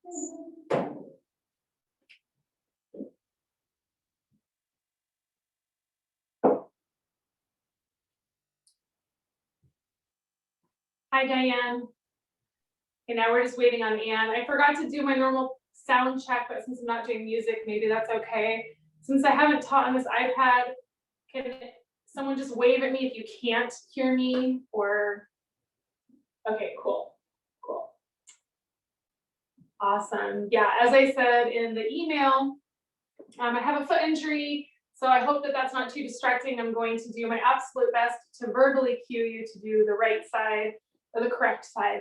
Hi, Diane. Okay, now we're just waiting on Anne. I forgot to do my normal sound check, but since I'm not doing music, maybe that's okay. Since I haven't taught on this iPad, can someone just wave at me if you can't hear me? Or, okay, cool. Awesome. Yeah, as I said in the email, I have a foot injury, so I hope that that's not too distracting. I'm going to do my absolute best to verbally cue you to do the right side or the correct side.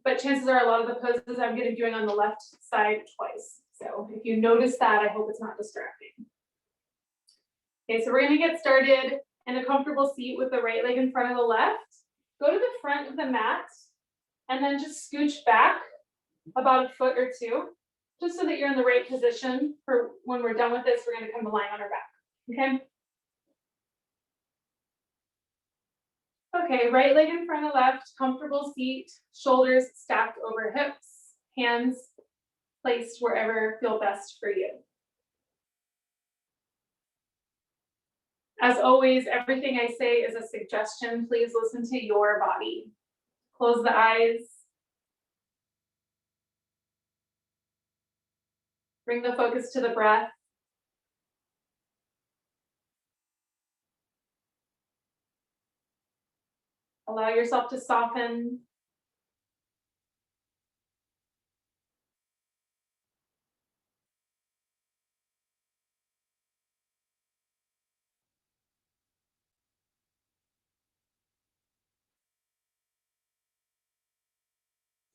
But chances are a lot of the poses I'm going to be doing on the left side twice. So if you notice that, I hope it's not distracting. Okay, so we're going to get started in a comfortable seat with the right leg in front of the left. Go to the front of the mat and then just scooch back about a foot or two, just so that you're in the right position for when we're done with this. We're going to come to lying on our back. Okay. Okay, right leg in front of left, comfortable seat, shoulders stacked over hips, hands placed wherever feel best for you. As always, everything I say is a suggestion. Please listen to your body. Close the eyes. Bring the focus to the breath. Allow yourself to soften.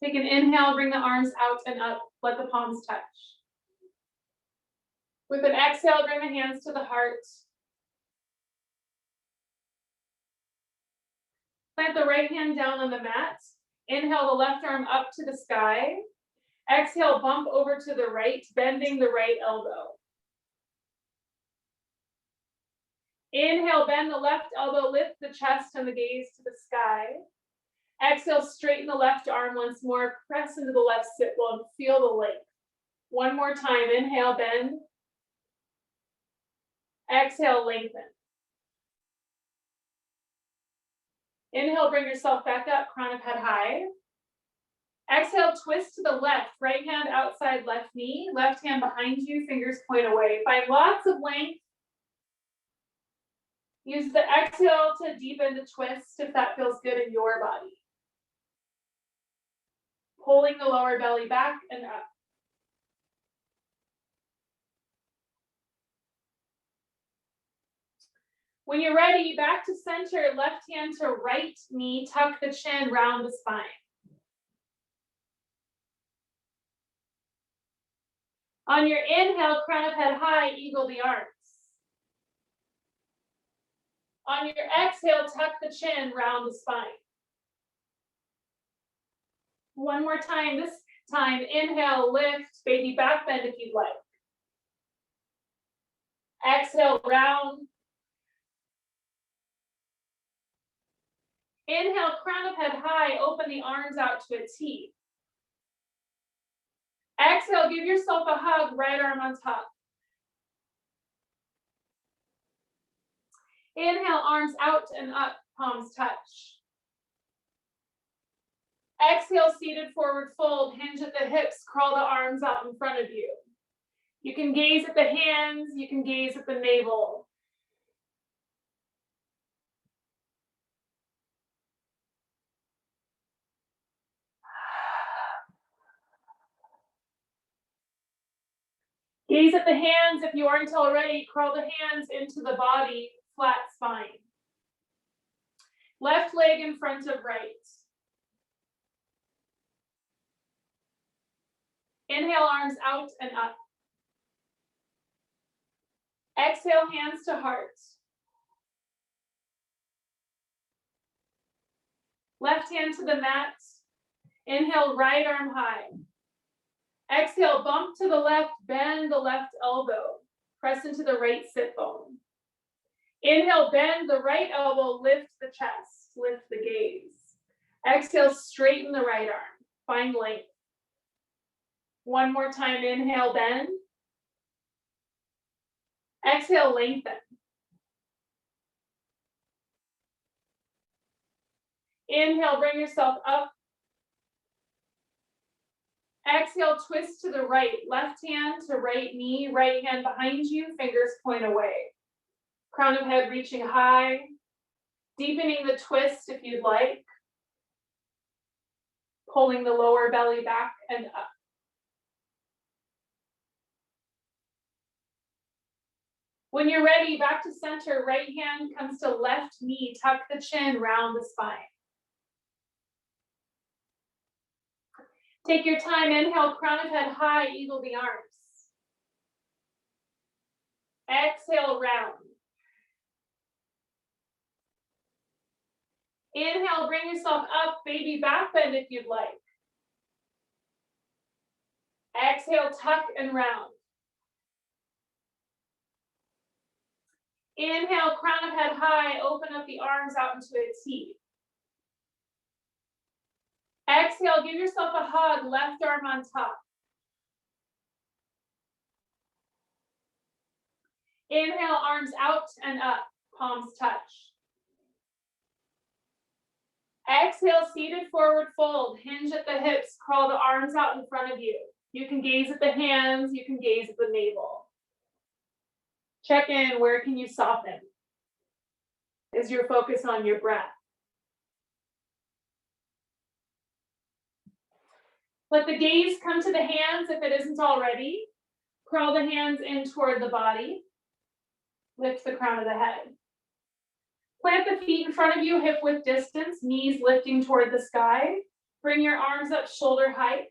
Take an inhale, bring the arms out and up, let the palms touch. With an exhale, bring the hands to the heart. Plant the right hand down on the mat. Inhale the left arm up to the sky. Exhale, bump over to the right, bending the right elbow. Inhale, bend the left elbow, lift the chest and the gaze to the sky. Exhale, straighten the left arm once more, press into the left sit bone, feel the length. One more time, inhale, bend. Exhale, lengthen. Inhale, bring yourself back up, crown of head high. Exhale, twist to the left, right hand outside left knee, left hand behind you, fingers point away. Find lots of length. Use the exhale to deepen the twist if that feels good in your body. Pulling the lower belly back and up. When you're ready, back to center, left hand to right knee, tuck the chin, round the spine. On your inhale, crown of head high, eagle the arms. On your exhale, tuck the chin, round the spine. One more time, this time, inhale, lift, baby back bend if you'd like. Exhale, round. Inhale, crown of head high, open the arms out to a T. Exhale, give yourself a hug, right arm on top. Inhale, arms out and up, palms touch. Exhale, seated forward fold, hinge at the hips, crawl the arms out in front of you. You can gaze at the hands, you can gaze at the navel. Gaze at the hands. If you aren't already, crawl the hands into the body, flat spine. Left leg in front of right. Inhale, arms out and up. Exhale, hands to heart. Left hand to the mat. Inhale, right arm high. Exhale, bump to the left, bend the left elbow. Press into the right sit bone. Inhale, bend the right elbow, lift the chest, lift the gaze. Exhale, straighten the right arm, find length. One more time, inhale, bend. Exhale, lengthen. Inhale, bring yourself up. Exhale, twist to the right. Left hand to right knee, right hand behind you, fingers point away. Crown of head reaching high. Deepening the twist if you'd like. Pulling the lower belly back and up. When you're ready, back to center, right hand comes to left knee, tuck the chin, round the spine. Take your time, inhale, crown of head high, eagle the arms. Exhale, round. Inhale, bring yourself up, baby back bend if you'd like. Exhale, tuck and round. Inhale, crown of head high, open up the arms out into a T. Exhale, give yourself a hug, left arm on top. Inhale, arms out and up, palms touch. Exhale, seated forward fold, hinge at the hips, crawl the arms out in front of you. You can gaze at the hands, you can gaze at the navel. Check in, where can you soften? Is your focus on your breath? Let the gaze come to the hands if it isn't already. Crawl the hands in toward the body. Lift the crown of the head. Plant the feet in front of you, hip width distance, knees lifting toward the sky. Bring your arms up shoulder height.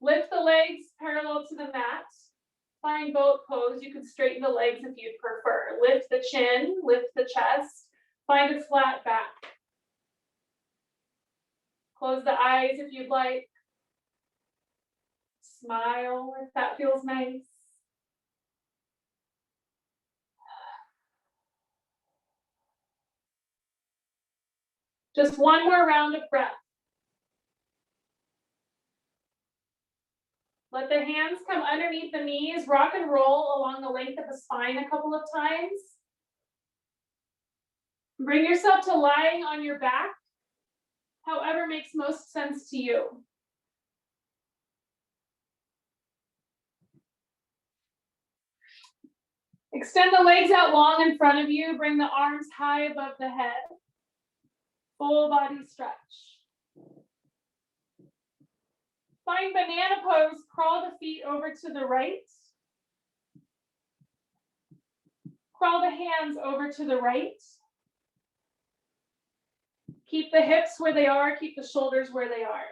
Lift the legs parallel to the mat. Find boat pose. You can straighten the legs if you'd prefer. Lift the chin, lift the chest. Find a flat back. Close the eyes if you'd like. Smile if that feels nice. Just one more round of breath. Let the hands come underneath the knees, rock and roll along the length of the spine a couple of times. Bring yourself to lying on your back, however makes most sense to you. Extend the legs out long in front of you, bring the arms high above the head. Full body stretch. Find banana pose, crawl the feet over to the right. Crawl the hands over to the right. Keep the hips where they are, keep the shoulders where they are.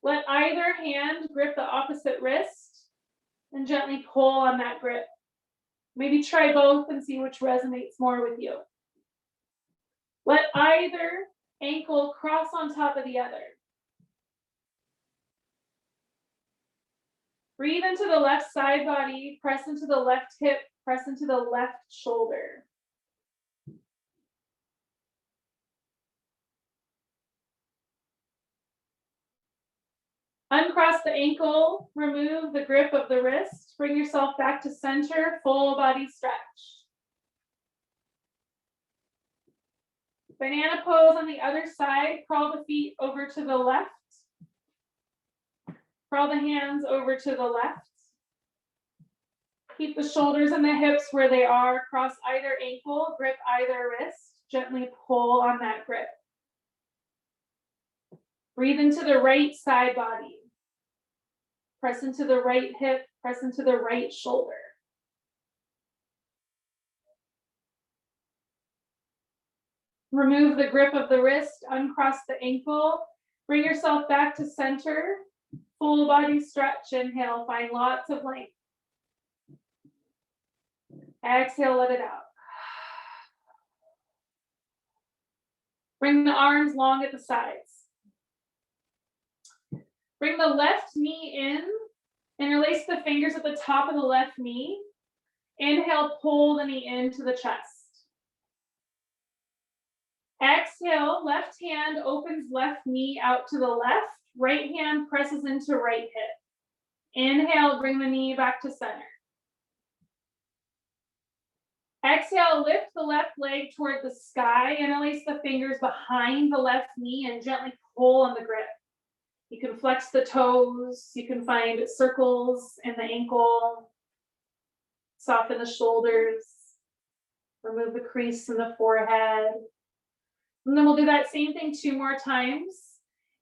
Let either hand grip the opposite wrist and gently pull on that grip. Maybe try both and see which resonates more with you. Let either ankle cross on top of the other. Breathe into the left side body, press into the left hip, press into the left shoulder. Uncross the ankle, remove the grip of the wrist, bring yourself back to center, full body stretch. Banana pose on the other side, crawl the feet over to the left. Crawl the hands over to the left. Keep the shoulders and the hips where they are, cross either ankle, grip either wrist, gently pull on that grip. Breathe into the right side body. Press into the right hip, press into the right shoulder. Remove the grip of the wrist, uncross the ankle, bring yourself back to center, full body stretch, inhale, find lots of length. Exhale, let it out. Bring the arms long at the sides. Bring the left knee in, interlace the fingers at the top of the left knee. Inhale, pull the knee into the chest. Exhale, left hand opens left knee out to the left, right hand presses into right hip. Inhale, bring the knee back to center. Exhale, lift the left leg toward the sky, interlace the fingers behind the left knee and gently pull on the grip. You can flex the toes, you can find circles in the ankle, soften the shoulders, remove the crease in the forehead. And then we'll do that same thing 2 more times.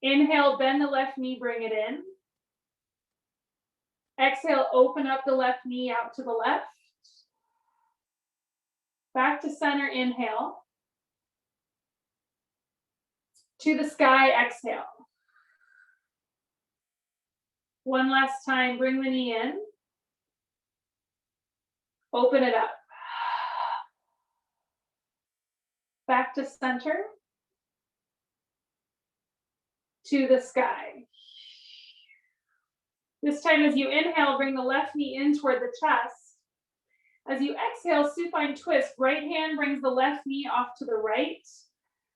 Inhale, bend the left knee, bring it in. Exhale, open up the left knee out to the left. Back to center, inhale. To the sky, exhale. One last time, bring the knee in. Open it up. Back to center. To the sky. This time as you inhale, bring the left knee in toward the chest. As you exhale, supine twist. Right hand brings the left knee off to the right.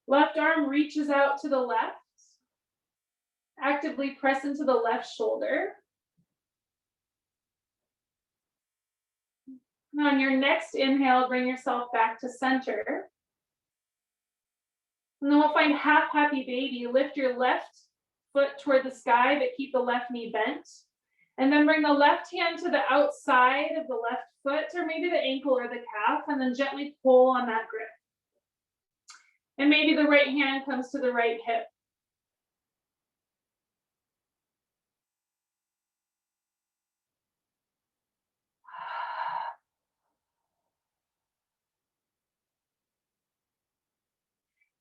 Left arm reaches out to the left. Actively press into the left shoulder. On your next inhale, bring yourself back to center. And then we'll find half happy baby. Lift your left foot toward the sky, but keep the left knee bent. And then bring the left hand to the outside of the left foot, or maybe the ankle or the calf, and then gently pull on that grip. And maybe the right hand comes to the right hip.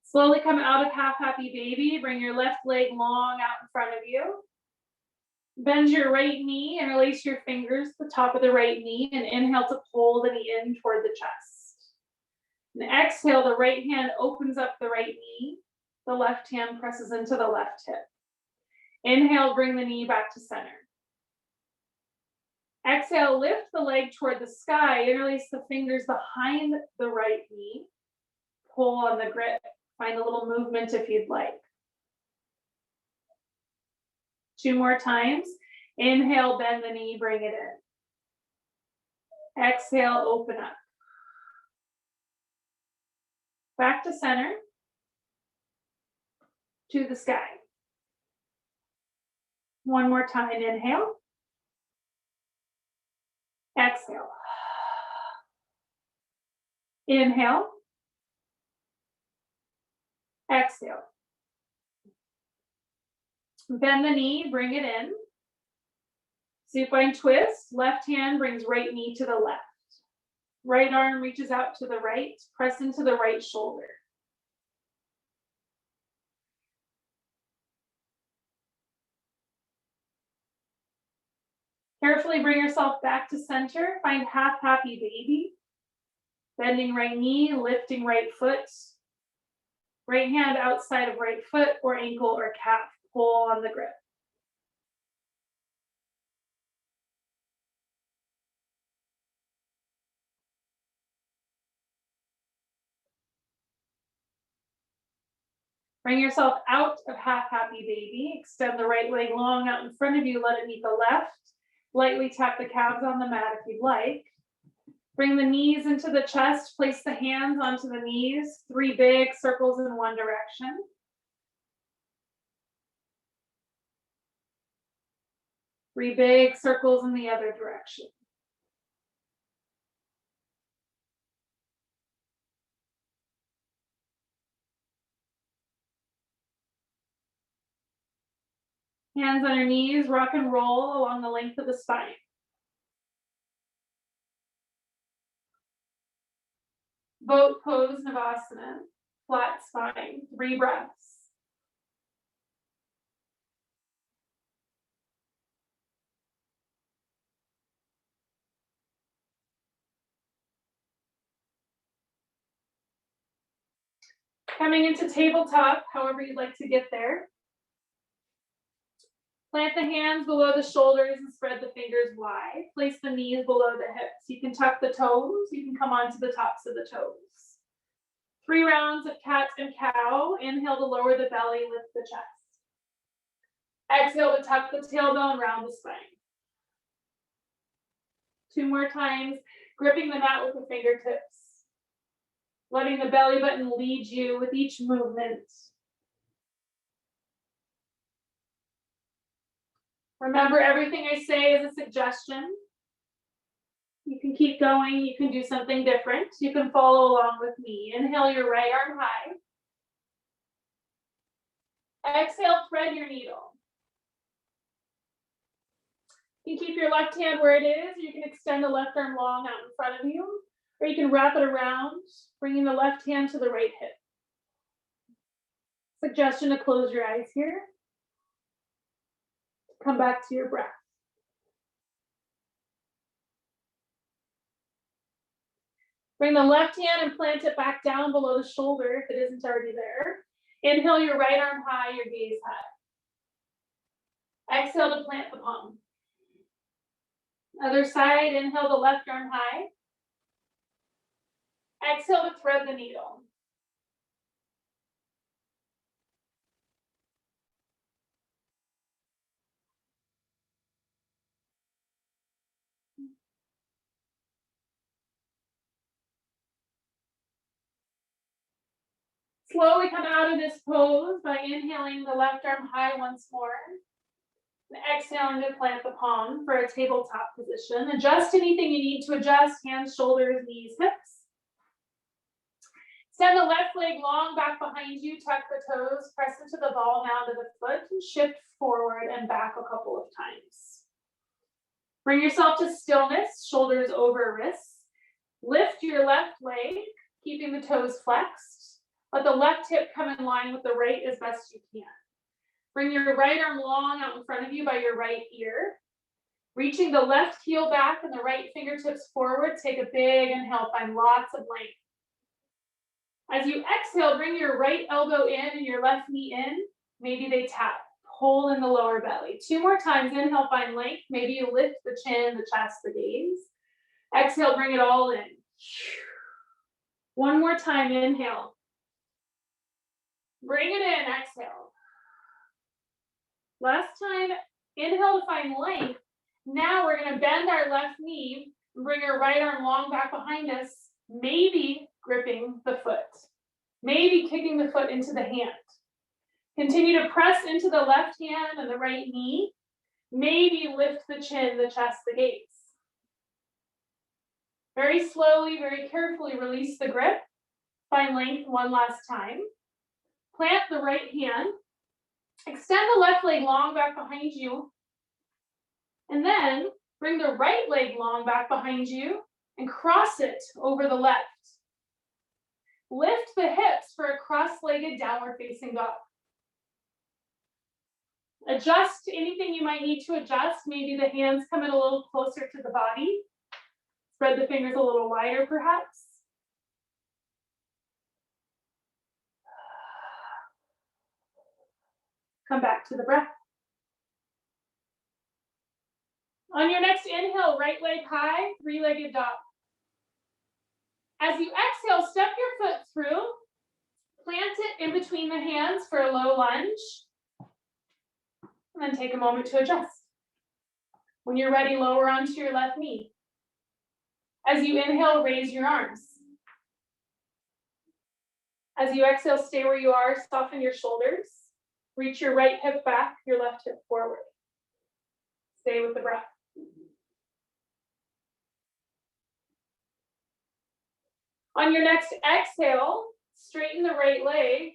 Slowly come out of half happy baby. Bring your left leg long out in front of you. Bend your right knee, interlace your fingers to the top of the right knee, and inhale to pull the knee in toward the chest. And exhale, the right hand opens up the right knee. The left hand presses into the left hip. Inhale, bring the knee back to center. Exhale, lift the leg toward the sky, interlace the fingers behind the right knee. Pull on the grip. Find a little movement if you'd like. 2 more times. Inhale, bend the knee, bring it in. Exhale, open up. Back to center. To the sky. 1 more time. Inhale. Exhale. Inhale. Exhale. Bend the knee, bring it in. Supine twist. Left hand brings right knee to the left. Right arm reaches out to the right. Press into the right shoulder. Carefully bring yourself back to center. Find half happy baby. Bending right knee, lifting right foot. Right hand outside of right foot or ankle or calf. Pull on the grip. Bring yourself out of half happy baby. Extend the right leg long out in front of you. Let it meet the left. Lightly tap the calves on the mat if you'd like. Bring the knees into the chest. Place the hands onto the knees. 3 big circles in one direction. Three big circles in the other direction. Hands on your knees, rock and roll along the length of the spine. Boat pose, Navasana, flat spine, 3 breaths. Coming into tabletop, however you'd like to get there. Plant the hands below the shoulders and spread the fingers wide. Place the knees below the hips. You can tuck the toes. You can come onto the tops of the toes. 3 rounds of cat and cow. Inhale to lower the belly, lift the chest. Exhale to tuck the tailbone, round the spine. 2 more times, gripping the mat with the fingertips. Letting the belly button lead you with each movement. Remember, everything I say is a suggestion. You can keep going, you can do something different. You can follow along with me. Inhale your right arm high. Exhale, thread your needle. You can keep your left hand where it is. You can extend the left arm long out in front of you, or you can wrap it around, bringing the left hand to the right hip. Suggestion to close your eyes here. Come back to your breath. Bring the left hand and plant it back down below the shoulder if it isn't already there. Inhale your right arm high, your gaze high. Exhale to plant the palm. Other side, inhale the left arm high. Exhale to thread the needle. Slowly come out of this pose by inhaling the left arm high once more. And exhaling to plant the palm for a tabletop position. Adjust anything you need to adjust, hands, shoulders, knees, hips. Extend the left leg long back behind you, tuck the toes, press into the ball mound of the foot, and shift forward and back a couple of times. Bring yourself to stillness, shoulders over wrists. Lift your left leg, keeping the toes flexed. Let the left hip come in line with the right as best you can. Bring your right arm long out in front of you by your right ear. Reaching the left heel back and the right fingertips forward, take a big inhale, find lots of length. As you exhale, bring your right elbow in and your left knee in. Maybe they tap, pull in the lower belly. 2 more times, inhale, find length. Maybe you lift the chin, the chest, the gaze. Exhale, bring it all in. 1 more time, inhale. Bring it in, exhale. Last time, inhale to find length. Now we're going to bend our left knee and bring our right arm long back behind us, maybe gripping the foot, maybe kicking the foot into the hand. Continue to press into the left hand and the right knee, maybe lift the chin, the chest, the gaze. Very slowly, very carefully release the grip. Find length 1 last time. Plant the right hand. Extend the left leg long back behind you. And then bring the right leg long back behind you and cross it over the left. Lift the hips for a cross-legged downward facing dog. Adjust anything you might need to adjust. Maybe the hands come in a little closer to the body. Spread the fingers a little wider, perhaps. Come back to the breath. On your next inhale, right leg high, 3-legged dog. As you exhale, step your foot through. Plant it in between the hands for a low lunge. And then take a moment to adjust. When you're ready, lower onto your left knee. As you inhale, raise your arms. As you exhale, stay where you are, soften your shoulders. Reach your right hip back, your left hip forward. Stay with the breath. On your next exhale, straighten the right leg,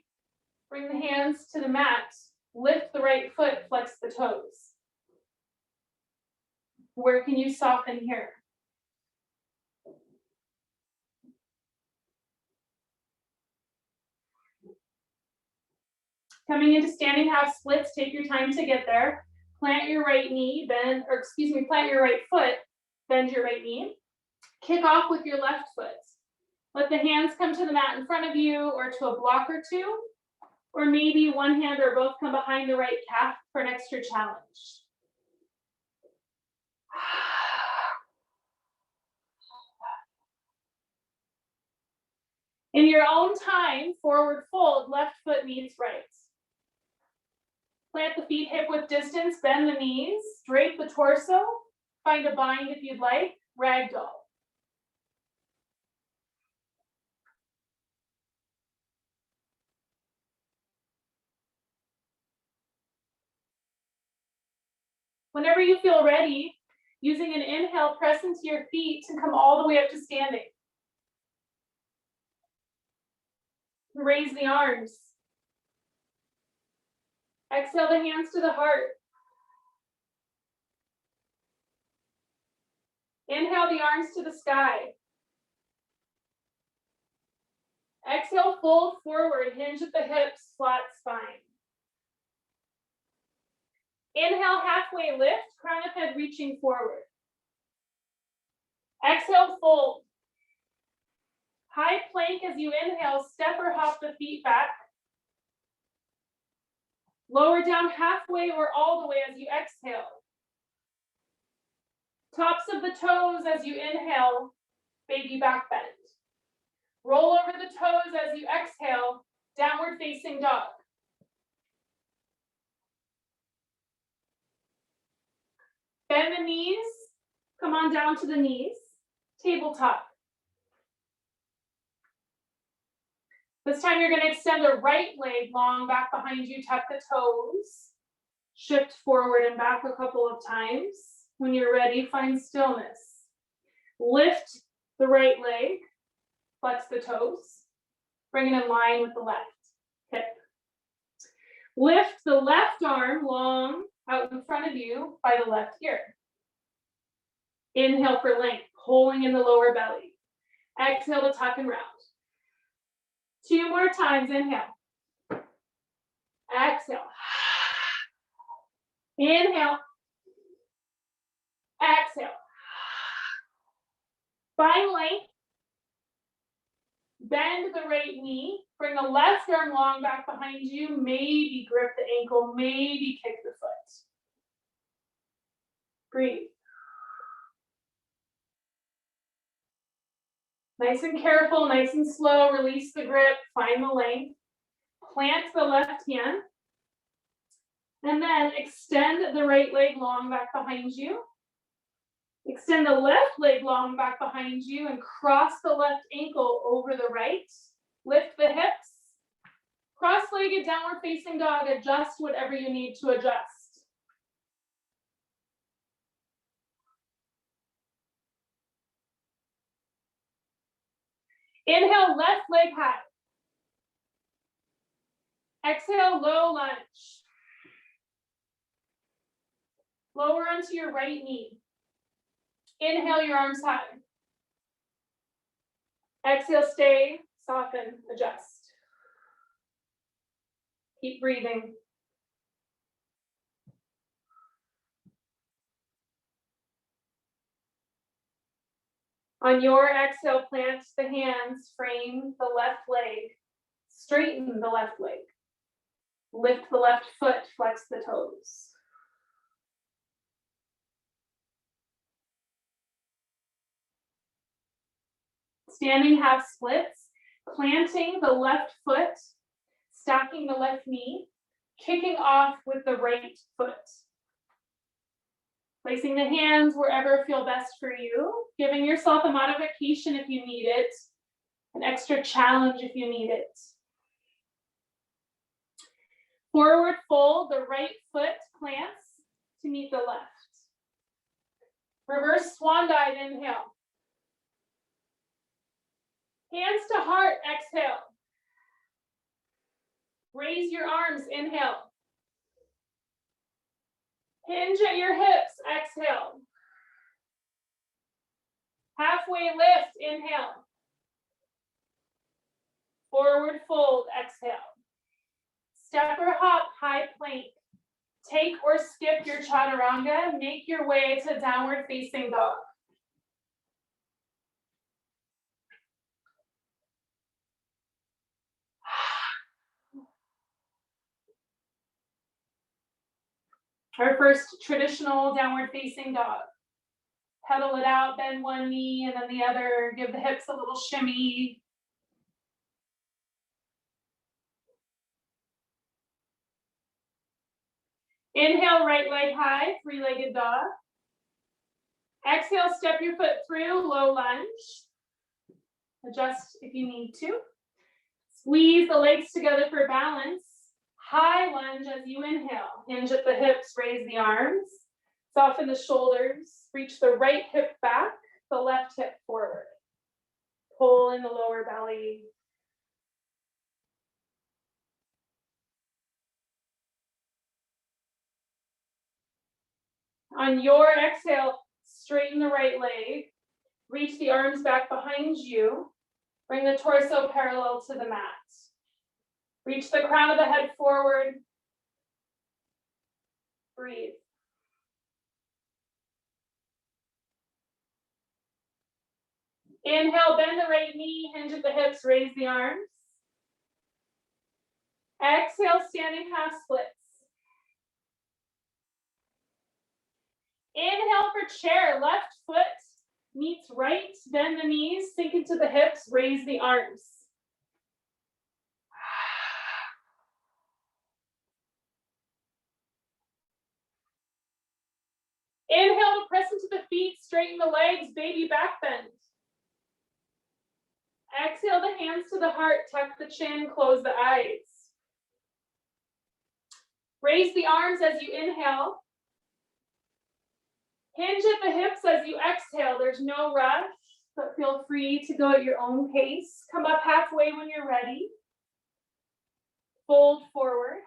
bring the hands to the mat, lift the right foot, flex the toes. Where can you soften here? Coming into standing half splits, take your time to get there. Plant your right knee, plant your right foot, bend your right knee. Kick off with your left foot. Let the hands come to the mat in front of you or to a block or two, or maybe one hand or both come behind the right calf for an extra challenge. In your own time, forward fold, left foot meets right. Plant the feet hip width distance, bend the knees, drape the torso, find a bind if you'd like. ragdoll. Whenever you feel ready, using an inhale, press into your feet and come all the way up to standing. Raise the arms. Exhale the hands to the heart. Inhale the arms to the sky. Exhale, fold forward, hinge at the hips, flat spine. Inhale, halfway lift, crown of head reaching forward. Exhale, fold. High plank as you inhale, step or hop the feet back. Lower down halfway or all the way as you exhale. Tops of the toes as you inhale, baby back bend. Roll over the toes as you exhale, downward facing dog. Bend the knees, come on down to the knees, tabletop. This time you're going to extend the right leg long back behind you, tuck the toes, shift forward and back a couple of times. When you're ready, find stillness. Lift the right leg, flex the toes, bring it in line with the left hip. Lift the left arm long out in front of you by the left ear. Inhale for length, pulling in the lower belly. Exhale to tuck and round. 2 more times, inhale. Exhale. Inhale. Exhale. Find length. Bend the right knee. Bring the left arm long back behind you. Maybe grip the ankle. Maybe kick the foot. Breathe. Nice and careful, nice and slow. Release the grip. Find the length. Plant the left hand. And then extend the right leg long back behind you. Extend the left leg long back behind you and cross the left ankle over the right. Lift the hips. Cross-legged downward facing dog. Adjust whatever you need to adjust. Inhale, left leg high. Exhale, low lunge. Lower onto your right knee. Inhale your arms high. Exhale, stay, soften, adjust. Keep breathing. On your exhale, plant the hands, frame the left leg, straighten the left leg. Lift the left foot, flex the toes. Standing half splits, planting the left foot, stacking the left knee, kicking off with the right foot. Placing the hands wherever feel best for you, giving yourself a modification if you need it, an extra challenge if you need it. Forward fold, the right foot plants to meet the left. Reverse swan dive, inhale. Hands to heart, exhale. Raise your arms, inhale. Hinge at your hips, exhale. Halfway lift, inhale. Forward fold, exhale. Step or hop, high plank. Take or skip your chaturanga, make your way to downward facing dog. Our first traditional downward facing dog. Pedal it out, bend one knee and then the other, give the hips a little shimmy. Inhale, right leg high, 3-legged dog. Exhale, step your foot through, low lunge. Adjust if you need to. Squeeze the legs together for balance. High lunge as you inhale. Hinge at the hips, raise the arms. Soften the shoulders. Reach the right hip back, the left hip forward. Pull in the lower belly. On your exhale, straighten the right leg. Reach the arms back behind you. Bring the torso parallel to the mat. Reach the crown of the head forward. Breathe. Inhale, bend the right knee, hinge at the hips, raise the arms. Exhale, standing half splits. Inhale for chair, left foot meets right, bend the knees, sink into the hips, raise the arms. Inhale to press into the feet, straighten the legs, baby back bend. Exhale the hands to the heart, tuck the chin, close the eyes. Raise the arms as you inhale. Hinge at the hips as you exhale. There's no rush, but feel free to go at your own pace. Come up halfway when you're ready. Fold forward.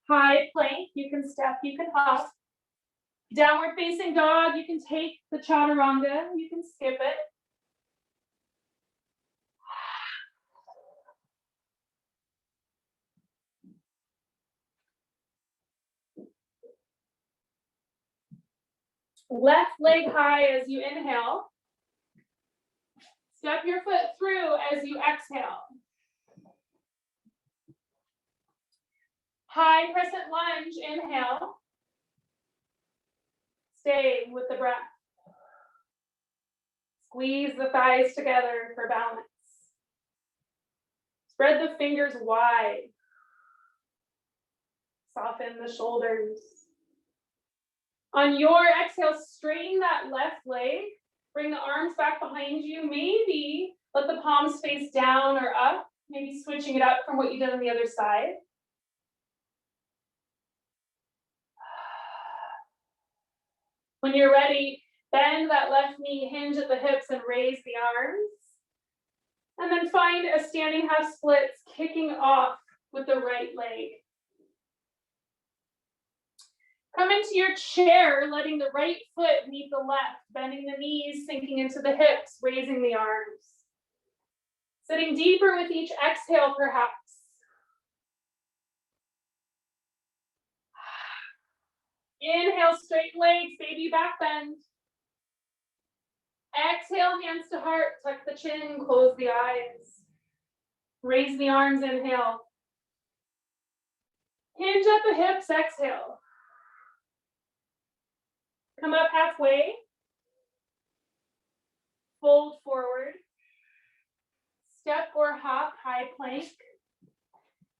High plank, you can step, you can hop. Downward facing dog, you can take the chaturanga, you can skip it. Left leg high as you inhale. Step your foot through as you exhale. High crescent lunge, inhale. Stay with the breath. Squeeze the thighs together for balance. Spread the fingers wide. Soften the shoulders. On your exhale, straighten that left leg. Bring the arms back behind you. Maybe let the palms face down or up. Maybe switching it up from what you did on the other side. When you're ready, bend that left knee, hinge at the hips, and raise the arms. And then find a standing half splits, kicking off with the right leg. Come into your chair, letting the right foot meet the left, bending the knees, sinking into the hips, raising the arms. Sitting deeper with each exhale, perhaps. Inhale, straight legs, baby back bend. Exhale, hands to heart, tuck the chin, close the eyes. Raise the arms, inhale. Hinge at the hips, exhale. Come up halfway. Fold forward. Step or hop, high plank.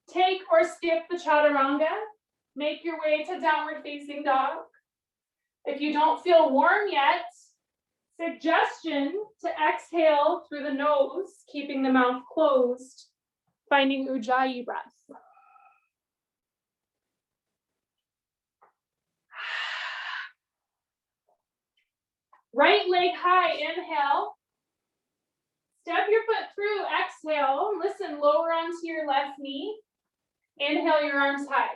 Take or skip the chaturanga. Make your way to downward facing dog. If you don't feel warm yet, suggestion to exhale through the nose, keeping the mouth closed, finding Ujjayi breath. Right leg high, inhale. Step your foot through, exhale. Listen, lower onto your left knee. Inhale your arms high.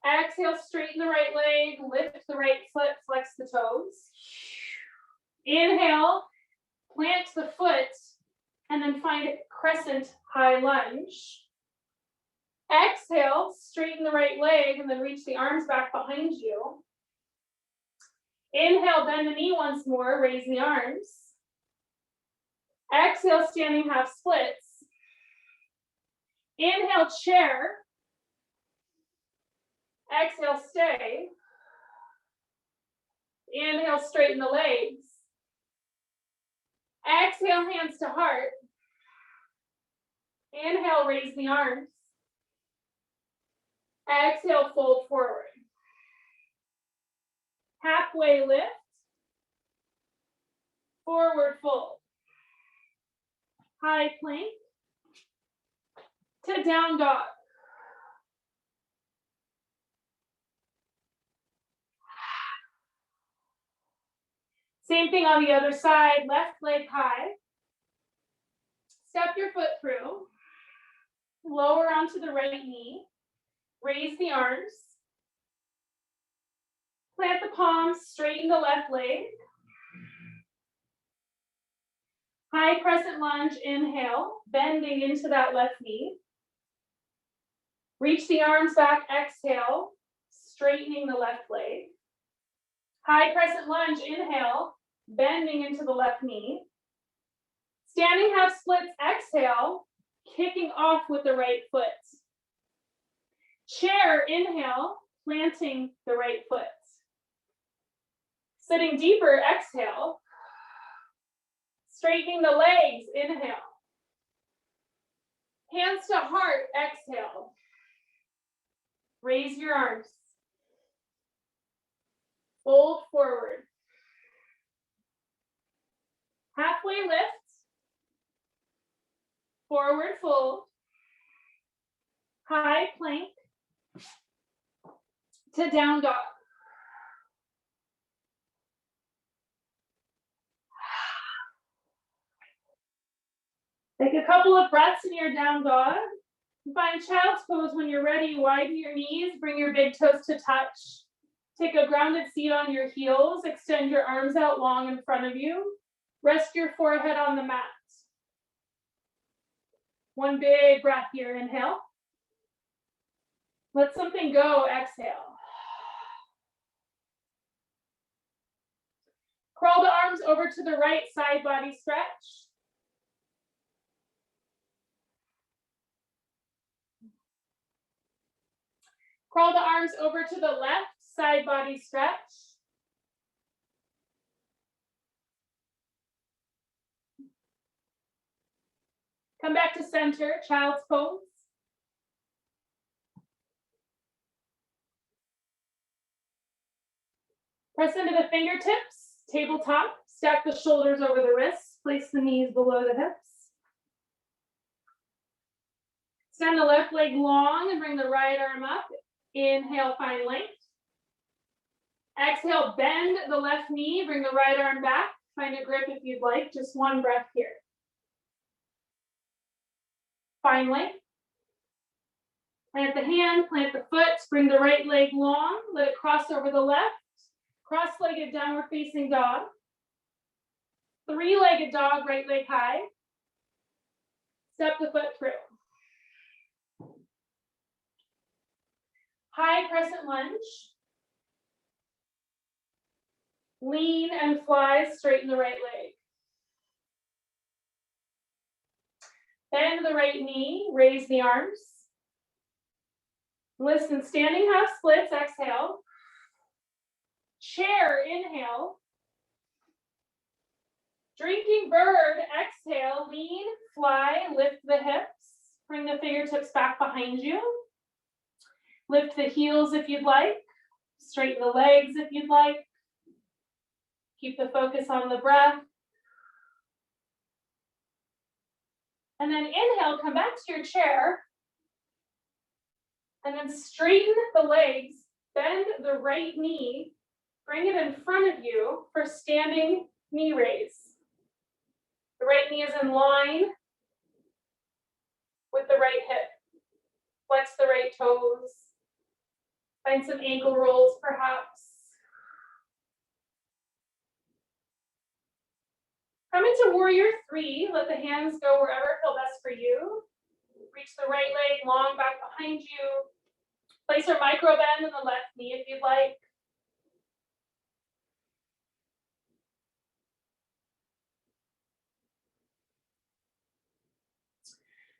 Exhale, straighten the right leg, lift the right foot, flex the toes. Inhale, plant the foot, and then find crescent high lunge. Exhale, straighten the right leg, and then reach the arms back behind you. Inhale, bend the knee once more, raise the arms. Exhale, standing half splits. Inhale, chair. Exhale, stay. Inhale, straighten the legs. Exhale, hands to heart. Inhale, raise the arms. Exhale, fold forward. Halfway lift. Forward fold. High plank to down dog. Same thing on the other side, left leg high. Step your foot through. Lower onto the right knee. Raise the arms. Plant the palms, straighten the left leg. High crescent lunge, inhale, bending into that left knee. Reach the arms back, exhale, straightening the left leg. High crescent lunge, inhale, bending into the left knee. Standing half splits, exhale, kicking off with the right foot. Chair, inhale, planting the right foot. Sitting deeper, exhale. Straightening the legs, inhale. Hands to heart, exhale. Raise your arms. Fold forward. Halfway lift. Forward fold. High plank to down dog. Take a couple of breaths in your down dog. Find child's pose when you're ready. Widen your knees, bring your big toes to touch. Take a grounded seat on your heels. Extend your arms out long in front of you. Rest your forehead on the mat. One big breath here, inhale. Let something go, exhale. Crawl the arms over to the right, side body stretch. Crawl the arms over to the left, side body stretch. Come back to center, child's pose. Press into the fingertips, tabletop. Stack the shoulders over the wrists. Place the knees below the hips. Extend the left leg long and bring the right arm up. Inhale, find length. Exhale, bend the left knee, bring the right arm back. Find a grip if you'd like, just one breath here. Find length. Plant the hand, plant the foot, bring the right leg long, let it cross over the left. Cross-legged downward facing dog. Three-legged dog, right leg high. Step the foot through. High crescent lunge. Lean and fly, straighten the right leg. Bend the right knee, raise the arms. Listen, standing half splits, exhale. Chair, inhale. Drinking bird, exhale, lean, fly, lift the hips. Bring the fingertips back behind you. Lift the heels if you'd like. Straighten the legs if you'd like. Keep the focus on the breath. And then inhale, come back to your chair. And then straighten the legs, bend the right knee, bring it in front of you for standing knee raise. The right knee is in line with the right hip. Flex the right toes. Find some ankle rolls perhaps. Come into warrior three. Let the hands go wherever feel best for you. Reach the right leg long back behind you. Place your micro bend in the left knee if you'd like.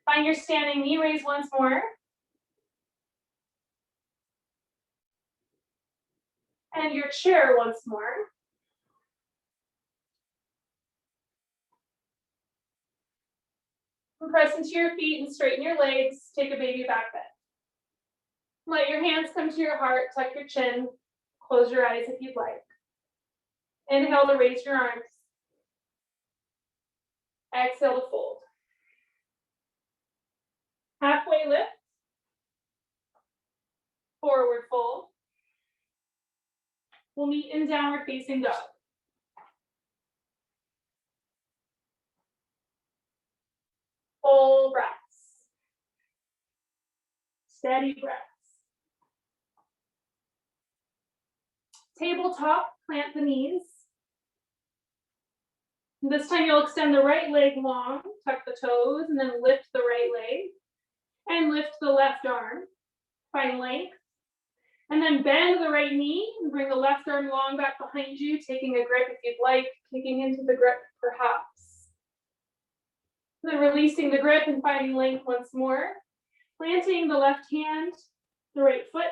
Find your standing knee raise once more. And your chair once more. And press into your feet and straighten your legs. Take a baby back bend. Let your hands come to your heart. Tuck your chin. Close your eyes if you'd like. Inhale to raise your arms. Exhale to fold. Halfway lift. Forward fold. We'll meet in downward facing dog. Full breaths. Steady breaths. Tabletop, plant the knees. This time you'll extend the right leg long, tuck the toes, and then lift the right leg. And lift the left arm. Find length. And then bend the right knee and bring the left arm long back behind you, taking a grip if you'd like, kicking into the grip perhaps. Then releasing the grip and finding length once more. Planting the left hand, the right foot,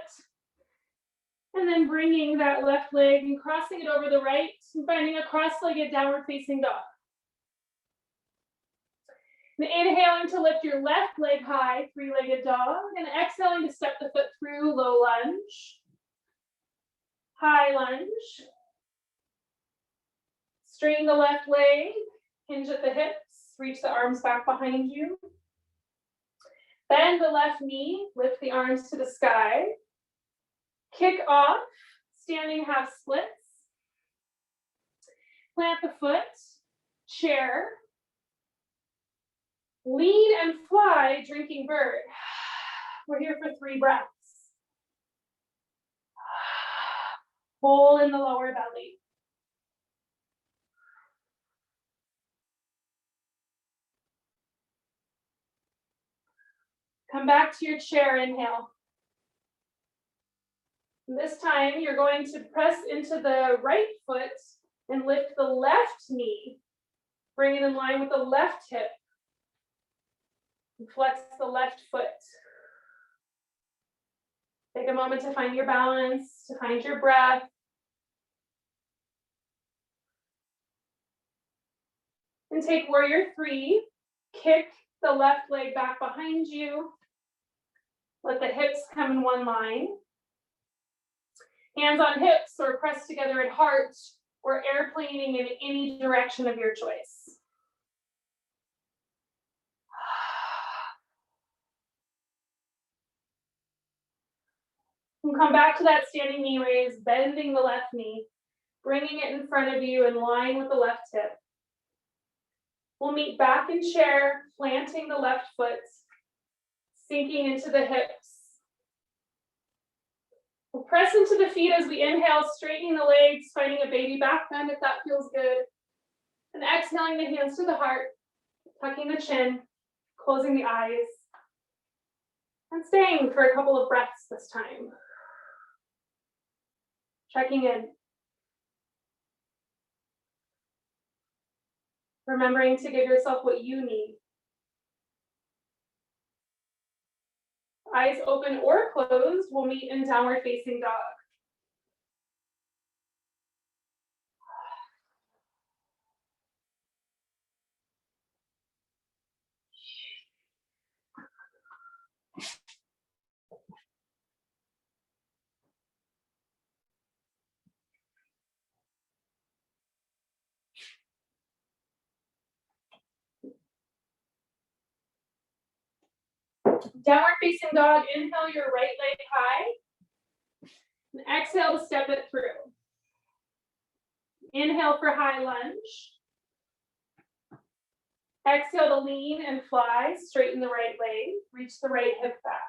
and then bringing that left leg and crossing it over the right and finding a cross-legged downward facing dog. And inhaling to lift your left leg high, three-legged dog, and exhaling to step the foot through, low lunge, high lunge. Straighten the left leg, hinge at the hips, reach the arms back behind you. Bend the left knee, lift the arms to the sky. Kick off, standing half splits. Plant the foot, chair. Lean and fly, drinking bird. We're here for 3 breaths. Pull in the lower belly. Come back to your chair, inhale. This time you're going to press into the right foot and lift the left knee. Bring it in line with the left hip. And flex the left foot. Take a moment to find your balance, to find your breath. And take warrior 3. Kick the left leg back behind you. Let the hips come in one line. Hands on hips or pressed together at heart or airplaning in any direction of your choice. And come back to that standing knee raise, bending the left knee, bringing it in front of you in line with the left hip. We'll meet back in chair, planting the left foot, sinking into the hips. We'll press into the feet as we inhale, straightening the legs, finding a baby back bend if that feels good. And exhaling the hands to the heart, tucking the chin, closing the eyes. And staying for a couple of breaths this time. Checking in. Remembering to give yourself what you need. Eyes open or closed, we'll meet in downward facing dog. Downward facing dog, inhale your right leg high. And exhale to step it through. Inhale for high lunge. Exhale to lean and fly, straighten the right leg, reach the right hip back.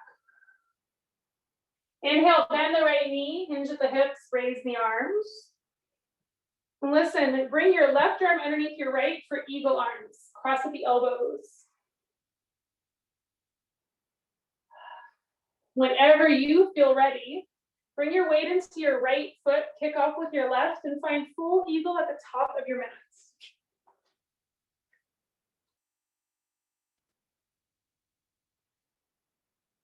Inhale, bend the right knee, hinge at the hips, raise the arms. And listen, bring your left arm underneath your right for eagle arms. Cross at the elbows. Whenever you feel ready, bring your weight into your right foot, kick off with your left, and find full eagle at the top of your mat.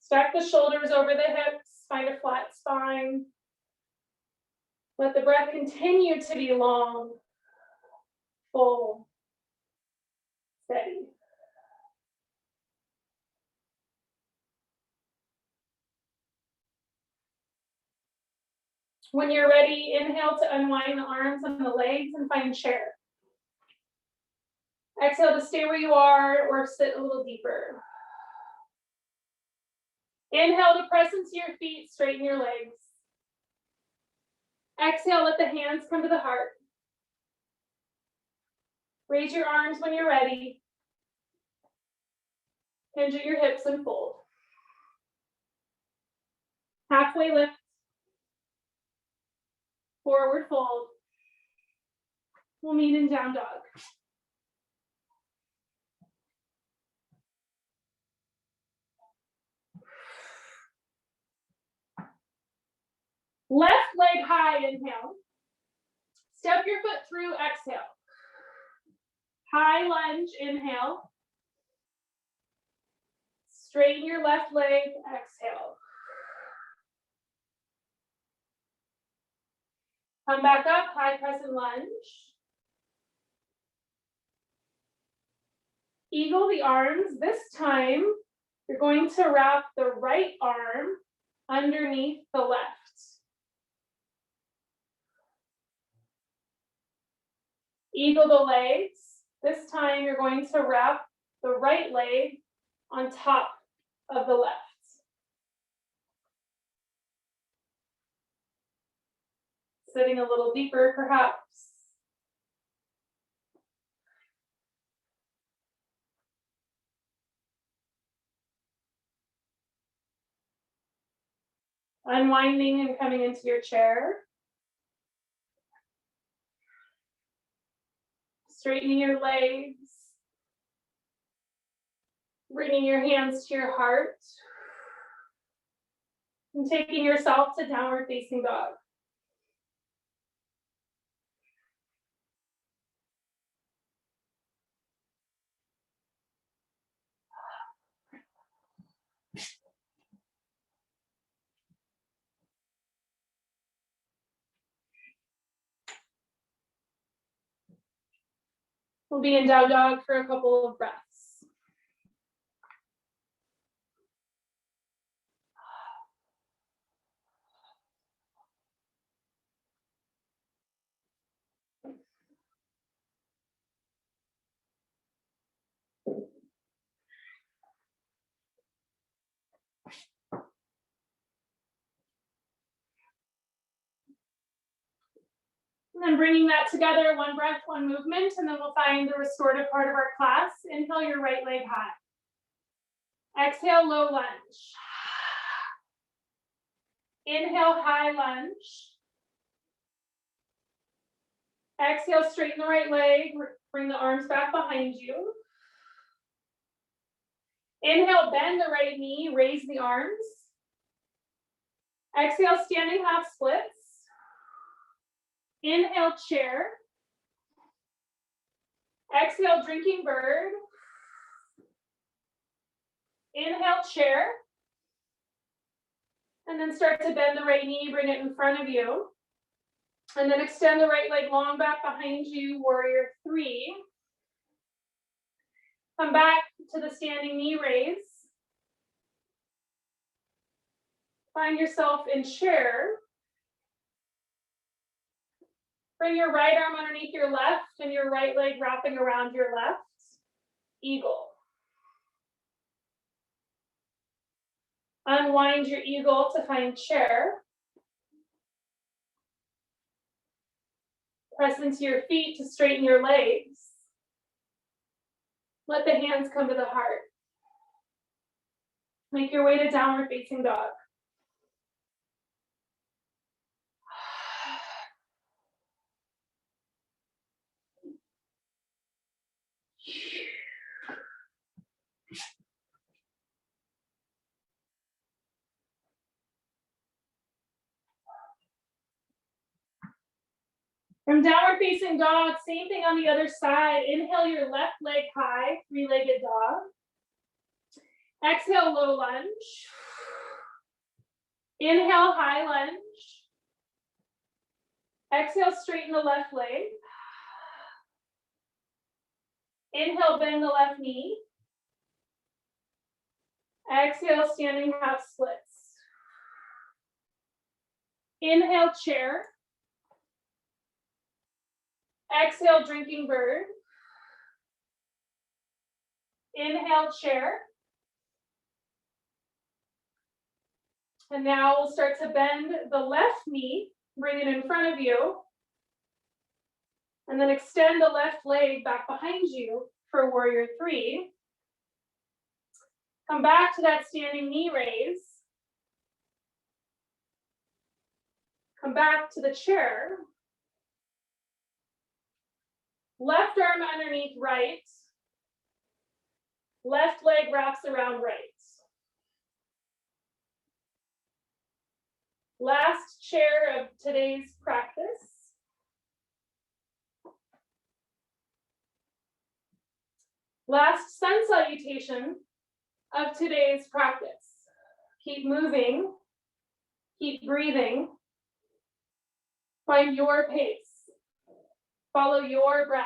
Stack the shoulders over the hips, find a flat spine. Let the breath continue to be long, full, steady. When you're ready, inhale to unwind the arms and the legs and find chair. Exhale to stay where you are or sit a little deeper. Inhale to press into your feet, straighten your legs. Exhale, let the hands come to the heart. Raise your arms when you're ready. Hinge at your hips and fold. Halfway lift. Forward fold. We'll meet in down dog. Left leg high, inhale. Step your foot through, exhale. High lunge, inhale. Straighten your left leg, exhale. Come back up, high crescent lunge. Eagle the arms. This time, you're going to wrap the right arm underneath the left. Eagle the legs. This time, you're going to wrap the right leg on top of the left. Sitting a little deeper, perhaps. Unwinding and coming into your chair. Straightening your legs. Bringing your hands to your heart. And taking yourself to downward facing dog. We'll be in down dog for a couple of breaths. And then bringing that together, one breath, one movement, and then we'll find the restorative part of our class. Inhale your right leg high. Exhale, low lunge. Inhale, high lunge. Exhale, straighten the right leg. Bring the arms back behind you. Inhale, bend the right knee, raise the arms. Exhale, standing half splits. Inhale, chair. Exhale, drinking bird. Inhale, chair. And then start to bend the right knee, bring it in front of you. And then extend the right leg long back behind you, warrior three. Come back to the standing knee raise. Find yourself in chair. Bring your right arm underneath your left and your right leg wrapping around your left. Eagle. Unwind your eagle to find chair. Press into your feet to straighten your legs. Let the hands come to the heart. Make your way to downward facing dog. From downward facing dog, same thing on the other side. Inhale your left leg high, three-legged dog. Exhale, low lunge. Inhale, high lunge. Exhale, straighten the left leg. Inhale, bend the left knee. Exhale, standing half splits. Inhale, chair. Exhale, drinking bird. Inhale, chair. And now we'll start to bend the left knee, bring it in front of you. And then extend the left leg back behind you for warrior three. Come back to that standing knee raise. Come back to the chair. Left arm underneath right. Left leg wraps around right. Last chair of today's practice. Last sun salutation of today's practice. Keep moving, keep breathing. Find your pace. Follow your breath.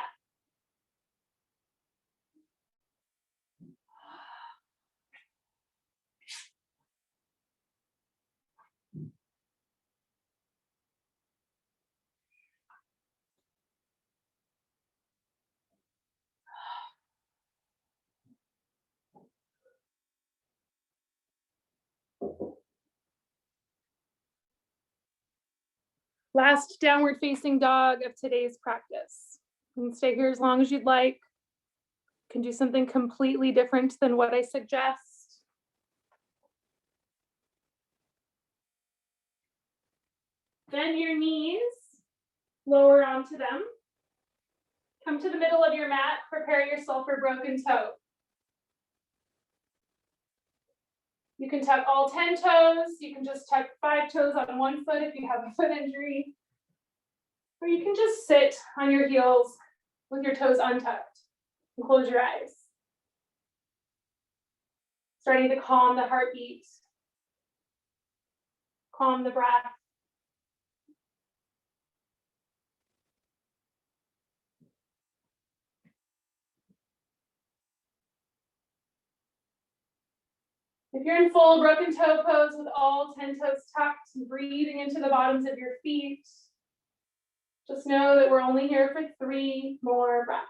Last downward facing dog of today's practice. You can stay here as long as you'd like. You can do something completely different than what I suggest. Bend your knees, lower onto them. Come to the middle of your mat, prepare yourself for broken toe. You can tuck all 10 toes. You can just tuck 5 toes on one foot if you have a foot injury. Or you can just sit on your heels with your toes untucked and close your eyes. Starting to calm the heartbeat, calm the breath. If you're in full broken toe pose with all 10 toes tucked, breathing into the bottoms of your feet, just know that we're only here for 3 more breaths.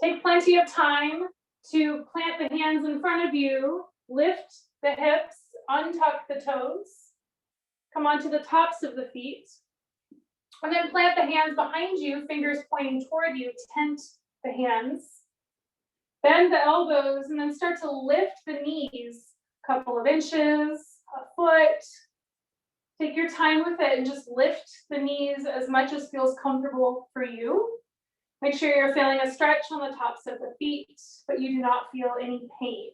Take plenty of time to plant the hands in front of you, lift the hips, untuck the toes, come onto the tops of the feet, and then plant the hands behind you, fingers pointing toward you, tent the hands. Bend the elbows and then start to lift the knees a couple of inches, a foot. Take your time with it and just lift the knees as much as feels comfortable for you. Make sure you're feeling a stretch on the tops of the feet, but you do not feel any pain.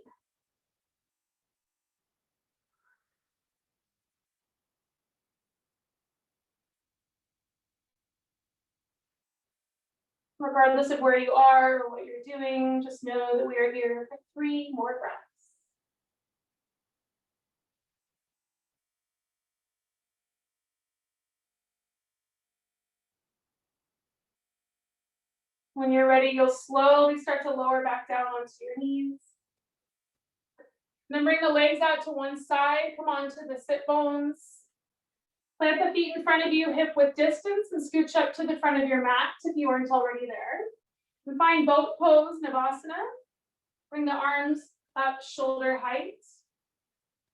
Regardless of where you are or what you're doing, just know that we are here for 3 more breaths. When you're ready, you'll slowly start to lower back down onto your knees. Then bring the legs out to one side, come onto the sit bones. Plant the feet in front of you, hip width distance, and scooch up to the front of your mat if you aren't already there. And find boat pose, Navasana. Bring the arms up shoulder height.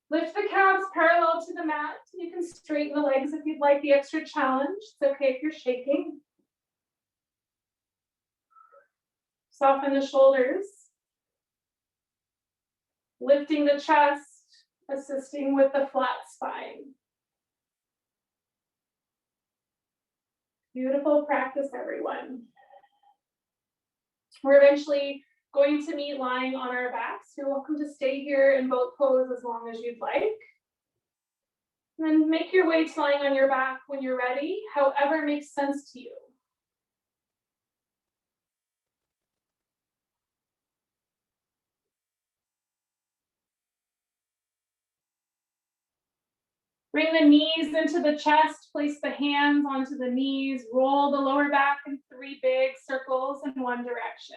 Lift the calves parallel to the mat. You can straighten the legs if you'd like the extra challenge. It's okay if you're shaking. Soften the shoulders. Lifting the chest, assisting with the flat spine. Beautiful practice, everyone. We're eventually going to meet lying on our backs. You're welcome to stay here in boat pose as long as you'd like. And then make your way to lying on your back when you're ready, however makes sense to you. Bring the knees into the chest, place the hands onto the knees, roll the lower back in 3 big circles in one direction.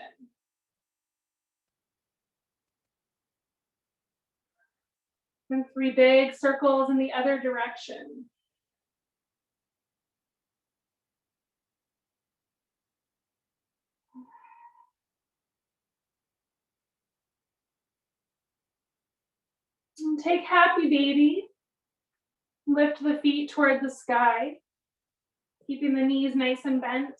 And 3 big circles in the other direction. And take happy baby. Lift the feet toward the sky, keeping the knees nice and bent.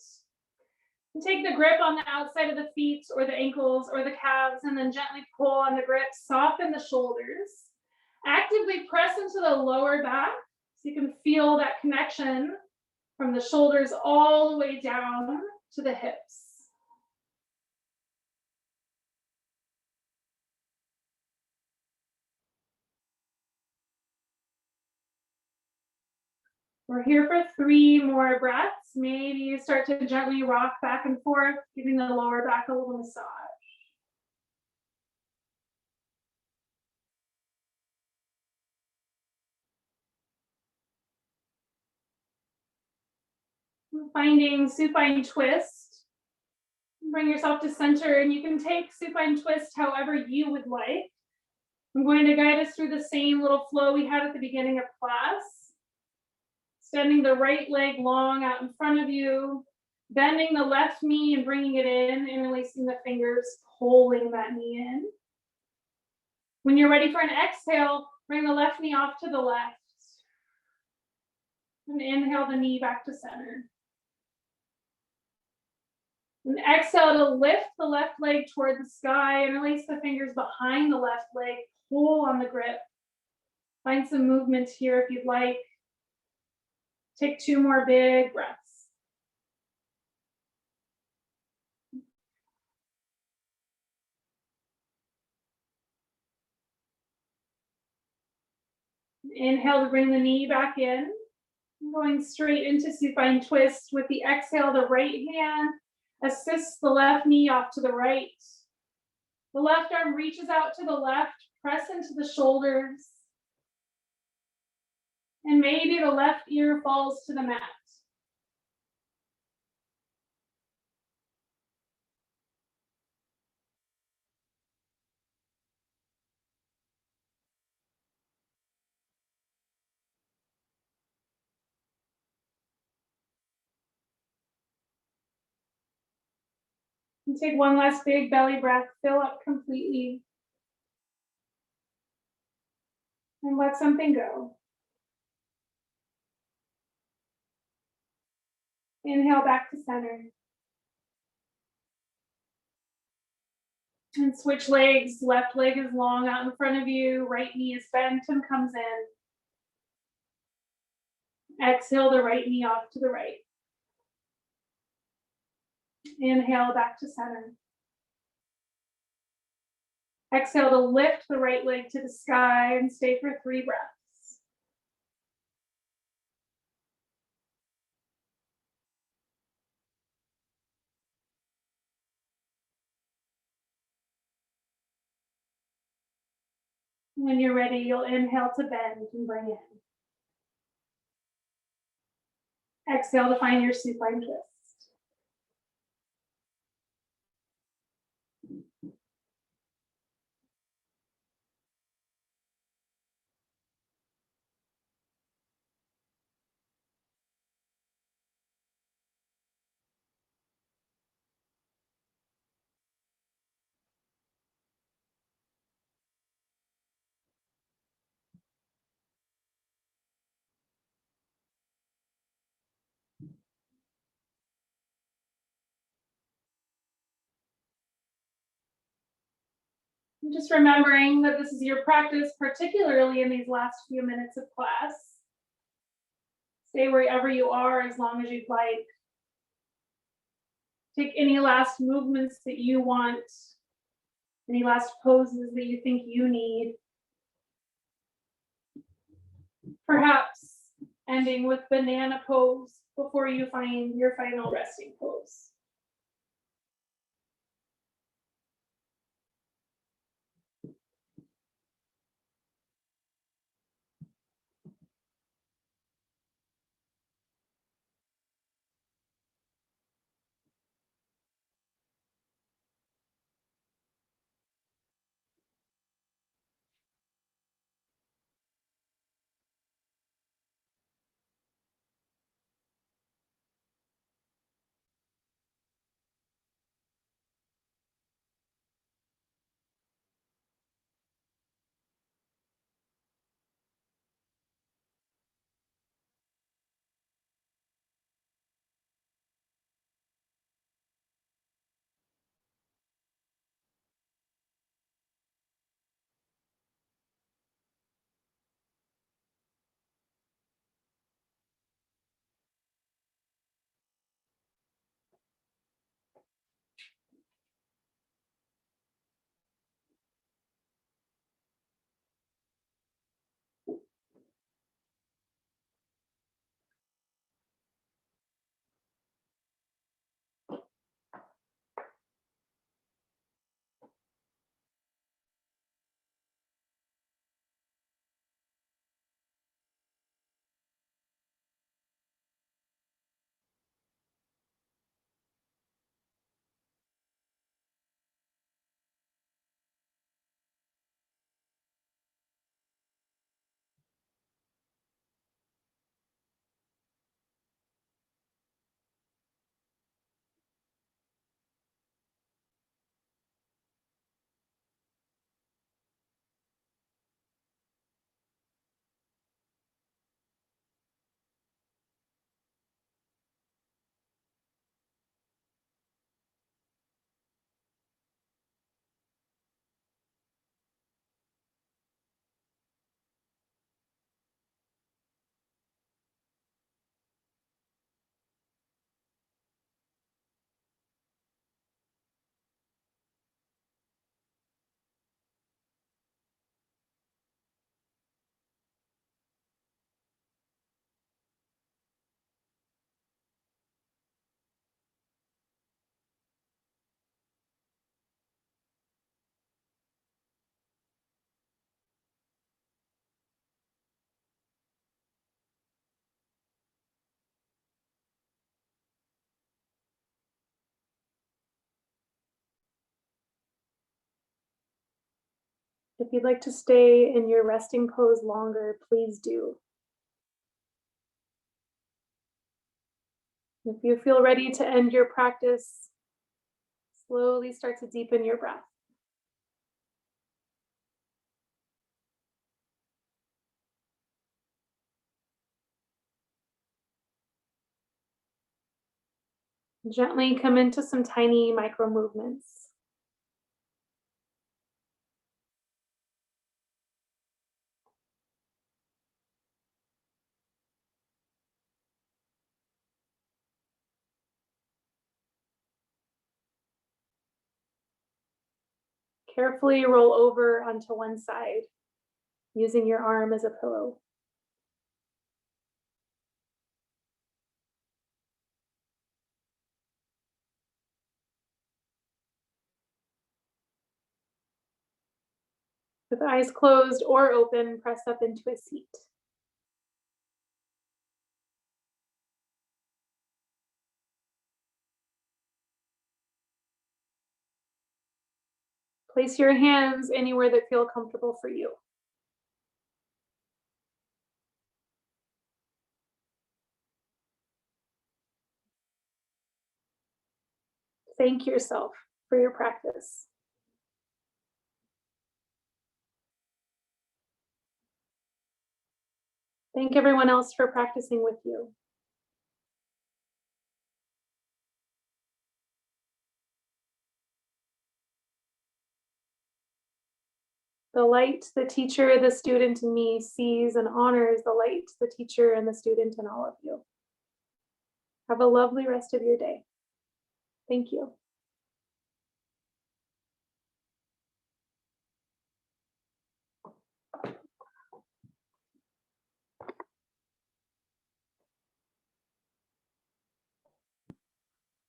And take the grip on the outside of the feet or the ankles or the calves, and then gently pull on the grip, soften the shoulders. Actively press into the lower back so you can feel that connection from the shoulders all the way down to the hips. We're here for 3 more breaths. Maybe you start to gently rock back and forth, giving the lower back a little massage. Finding supine twist. Bring yourself to center, and you can take supine twist however you would like. I'm going to guide us through the same little flow we had at the beginning of class. Extending the right leg long out in front of you, bending the left knee and bringing it in, and releasing the fingers, pulling that knee in. When you're ready for an exhale, bring the left knee off to the left. And inhale the knee back to center. And exhale to lift the left leg toward the sky and release the fingers behind the left leg. Pull on the grip. Find some movement here if you'd like. Take 2 more big breaths. Inhale to bring the knee back in. Going straight into supine twist. With the exhale, the right hand assists the left knee off to the right. The left arm reaches out to the left, press into the shoulders. And maybe the left ear falls to the mat. And take one last big belly breath, fill up completely. And let something go. Inhale back to center. And switch legs. Left leg is long out in front of you. Right knee is bent and comes in. Exhale the right knee off to the right. Inhale back to center. Exhale to lift the right leg to the sky and stay for 3 breaths. When you're ready, you'll inhale to bend and bring in. Exhale to find your supine twist. Just remembering that this is your practice, particularly in these last few minutes of class. Stay wherever you are as long as you'd like. Take any last movements that you want, any last poses that you think you need. Perhaps ending with banana pose before you find your final resting pose. If you'd like to stay in your resting pose longer, please do. If you feel ready to end your practice, slowly start to deepen your breath. Gently come into some tiny micro movements. Carefully roll over onto one side, using your arm as a pillow. With eyes closed or open, press up into a seat. Place your hands anywhere that feel comfortable for you. Thank yourself for your practice. Thank everyone else for practicing with you. The light the teacher, the student in me sees and honors the light the teacher and the student in all of you. Have a lovely rest of your day. Thank you.